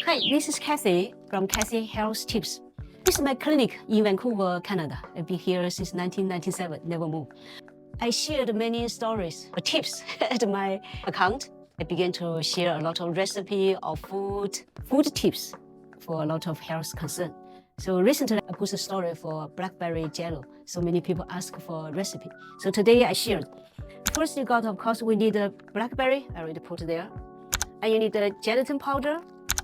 Hi, this is Kathy from Kathy Health Tips. This is my clinic in Vancouver, Canada. I've been here since 1997, never moved. I shared many stories or tips at my account. I began to share a lot of recipe of food tips for a lot of health concern. So recently I put a story for Blackberry Jello. So many people ask for a recipe. So today I shared. First you got, of course, we need a blackberry. I already put there. And you need a gelatin powder.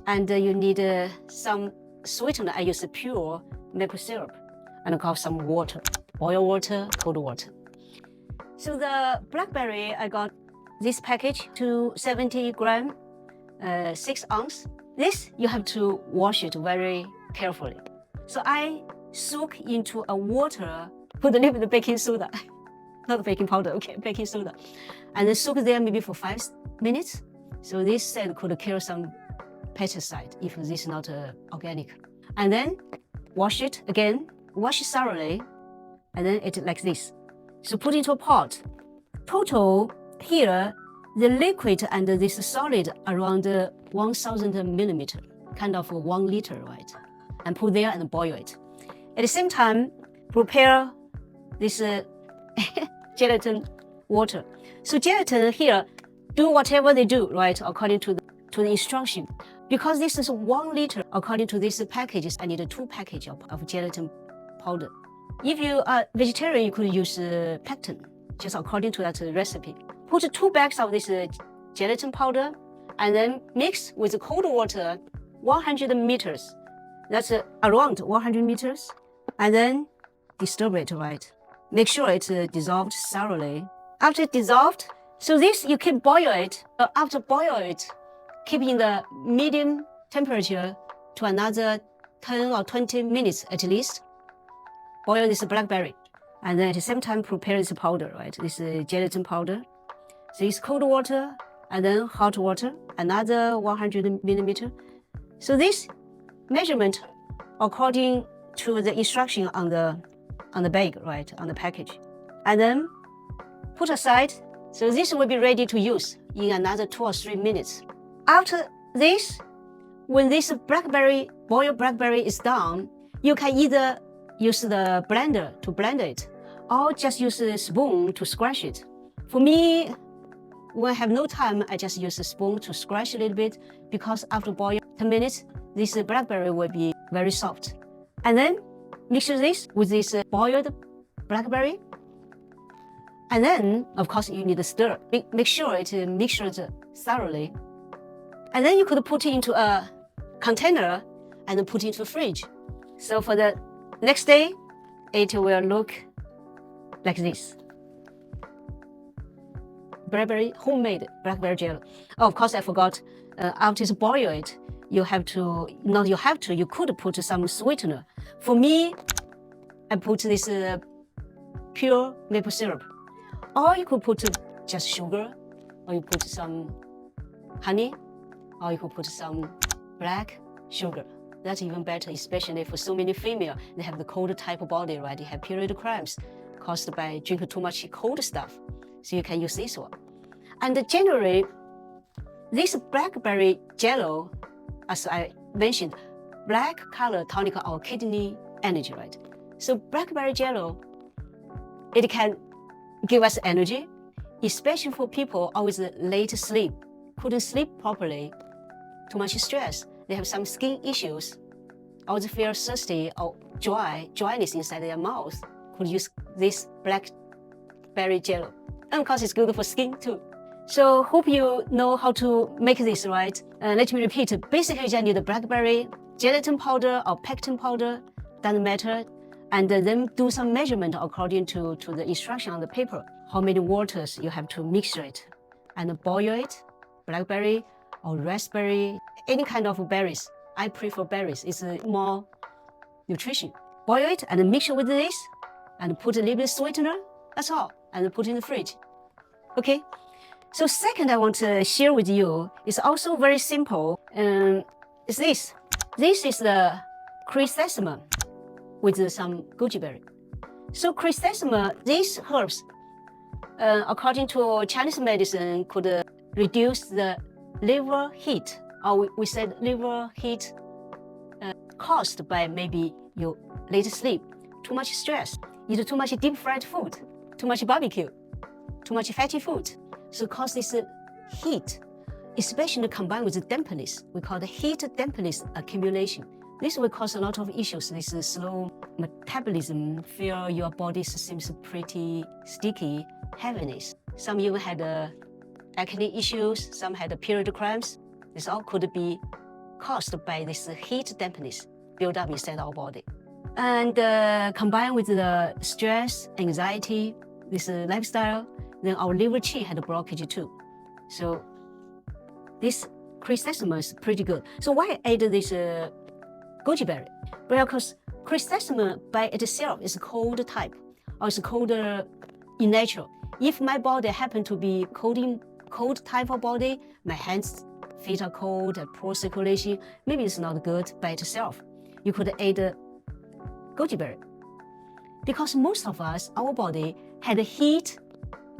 And you need some sweetener. I use pure maple syrup. And of course some water, boiled water, cold water. So the blackberry, I got this package, 270 gram, 6 ounce. This, you have to wash it very carefully. So I soak into a water, put a little bit of baking soda, not baking powder, okay, baking soda. And then soak there maybe for 5 minutes. So this scent could kill some pesticide if this is not organic. And then wash it again, wash it thoroughly, and then it's like this. So put into a pot. Total here, the liquid and this solid around 1000 millimeter, kind of 1 liter, right? And put there and boil it. At the same time, prepare this gelatin water. So gelatin here, do whatever they do, right, according to the instruction. Because this is 1 liter, according to these packages, I need 2 packages of gelatin powder. If you are vegetarian, you could use pectin, just according to that recipe. Put 2 bags of this gelatin powder, and then mix with cold water 100 meters. That's around 100 meters. And then disturb it, right? Make sure it's dissolved thoroughly. After it dissolved, so this you keep boil it. After boil it, keep in the medium temperature to another 10 or 20 minutes at least. Boil this blackberry. And then at the same time, prepare this powder, right? This gelatin powder. So it's cold water and then hot water, another 100 millimeter. So this measurement according to the instruction on the bag, right, on the package. And then put aside. So this will be ready to use in another 2 or 3 minutes. After this, when this boiled blackberry is done, you can either use the blender to blend it or just use a spoon to squash it. For me, when I have no time, I just use a spoon to squash a little bit because after boiling 10 minutes, this blackberry will be very soft. And then mix this with this boiled blackberry. And then, of course, you need to stir. Make sure it mixes thoroughly. And then you could put it into a container and put it into the fridge. So for the next day, it will look like this. Homemade blackberry jello. Oh, of course, I forgot. After you boil it, you could put some sweetener. For me, I put this pure maple syrup. Or you could put just sugar, or you put some honey, or you could put some black sugar. That's even better, especially for so many females. They have the cold type of body, right? They have period cramps caused by drinking too much cold stuff. So you can use this one. And generally, this blackberry jello, as I mentioned, black color tonic our kidney energy, right? So blackberry jello, it can give us energy, especially for people always late sleep, couldn't sleep properly, too much stress. They have some skin issues, always feel thirsty or dryness inside their mouth. Could use this blackberry jello. And of course, it's good for skin too. So hope you know how to make this, right? Let me repeat. Basically, you just need the blackberry, gelatin powder or pectin powder, doesn't matter. And then do some measurement according to the instruction on the paper. How many waters you have to mix it. And boil it, blackberry or raspberry, any kind of berries. I prefer berries, it's more nutrition. Boil it and mix it with this and put a little bit of sweetener, that's all, and put it in the fridge. Okay, so second I want to share with you is also very simple. Is this. This is the Crysanthemum with some Goji berry. So Crysanthemum, these herbs, according to Chinese medicine, could reduce the liver heat Or we said liver heat caused by maybe your late sleep, too much stress, eat too much deep fried food, too much barbecue, too much fatty food. So cause this heat, especially combined with the dampness. We call the heat dampness accumulation. This will cause a lot of issues. This is slow metabolism, feel your body seems pretty sticky, heaviness. Some even had acne issues, some had period cramps. This all could be caused by this heat dampness build up inside our body. And combined with the stress, anxiety, this lifestyle, then our liver qi had a blockage too. So this chrysanthemum is pretty good. So why I add this goji berry? Because chrysanthemum by itself is cold type, or it's colder in nature. If my body happen to be cold type of body, my hands, feet are cold, poor circulation, maybe it's not good by itself. You could add goji berry. Because most of us, our body had heat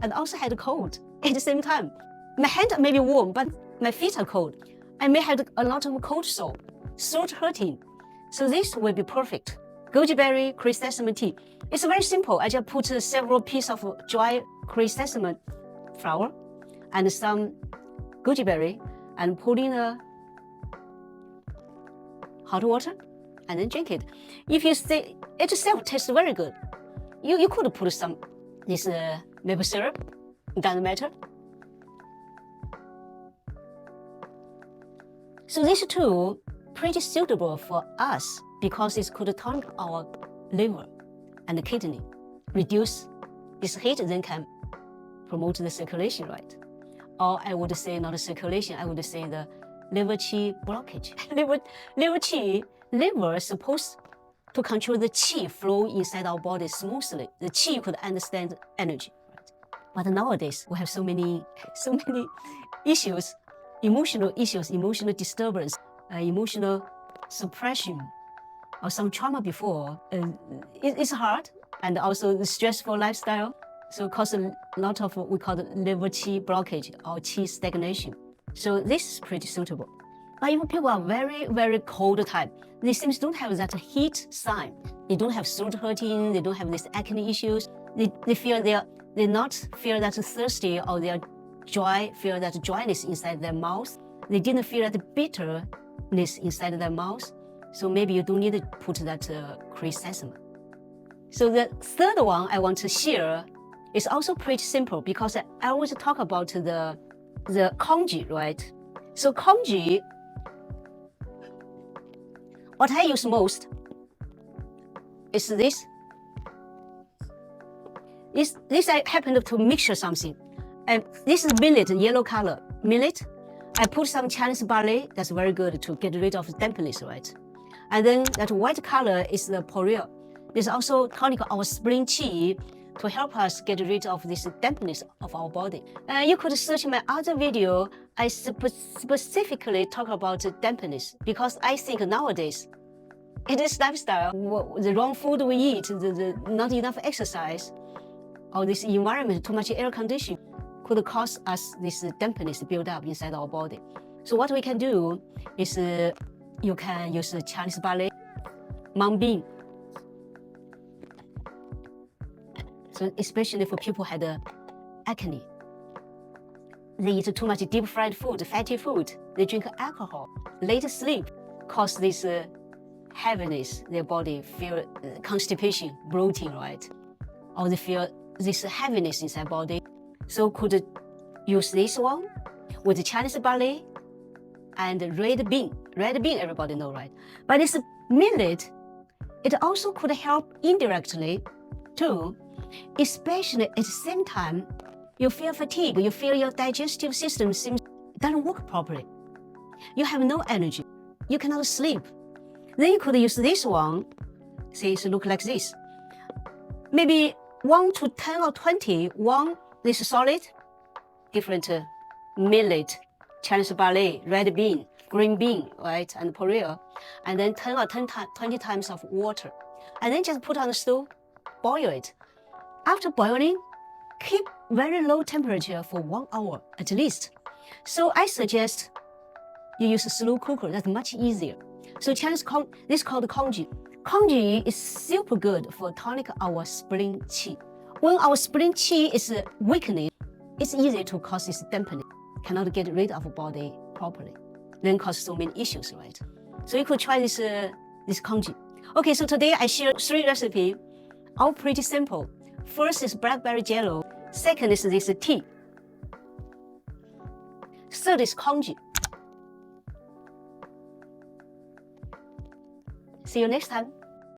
and also had cold at the same time. My hand may be warm, but my feet are cold. I may have a lot of cold sore, throat hurting. So this will be perfect. Goji berry chrysanthemum tea. It's very simple. I just put several pieces of dry chrysanthemum flower and some goji berry and put in hot water and then drink it. If you say it itself tastes very good, you could put some this maple syrup, doesn't matter. So this tool pretty suitable for us because it could tonic our liver and the kidney, reduce this heat, then can promote the circulation, right? Or I would say not the circulation, I would say the liver qi blockage. Liver is supposed to control the qi flow inside our body smoothly. The qi could understand energy, right? But nowadays we have so many issues, emotional disturbance, emotional suppression, or some trauma before. It's hard, and also the stressful lifestyle. So cause a lot of what we call the liver qi blockage or qi stagnation. So this is pretty suitable. But if people are very, very cold type, they seems don't have that heat sign. They don't have throat hurting, they don't have these acne issues. They feel they not feel that thirsty, or they are feel that dryness inside their mouth. They didn't feel that bitterness inside their mouth. So maybe you don't need to put that chrysanthemum. So the third one I want to share is also pretty simple because I always talk about the congee, right? So congee, what I use most is this. This I happened to mix something. And this is millet, yellow color. Millet, I put some Chinese barley, that's very good to get rid of dampness, right? And then that white color is the poreo. This also tonic our spleen qi to help us get rid of this dampness of our body. You could search my other video. I specifically talk about dampness because I think nowadays, in this lifestyle, the wrong food we eat, the not enough exercise, or this environment, too much air conditioning, could cause us this dampness build up inside our body. So what we can do is you can use Chinese barley, mung bean. So especially for people who had acne, they eat too much deep fried food, fatty food, they drink alcohol, late sleep cause this heaviness, their body feel constipation, bloating, right? Or they feel this heaviness inside body. So could use this one with Chinese barley and red bean. Red bean, everybody know, right? But this millet, it also could help indirectly too, especially at the same time, you feel fatigue, you feel your digestive system doesn't work properly. You have no energy, you cannot sleep. Then you could use this one, see it look like this. Maybe 1 to 10 or 20, one this solid, different millet, Chinese barley, red bean, green bean, right, and poreo, and then 10 or 20 times of water. And then just put on the stove, boil it. After boiling, keep very low temperature for 1 hour at least. So I suggest you use a slow cooker. That's much easier. So Chinese this is called Congee. Congee is super good for tonic our spleen qi. When our spleen qi is weakening, it's easy to cause this dampness. Cannot get rid of body properly, then cause so many issues, right? So you could try this Congee. Okay, so today I share 3 recipes, all pretty simple. First is Blackberry Jello. Second is this tea. Third is Congee. See you next time.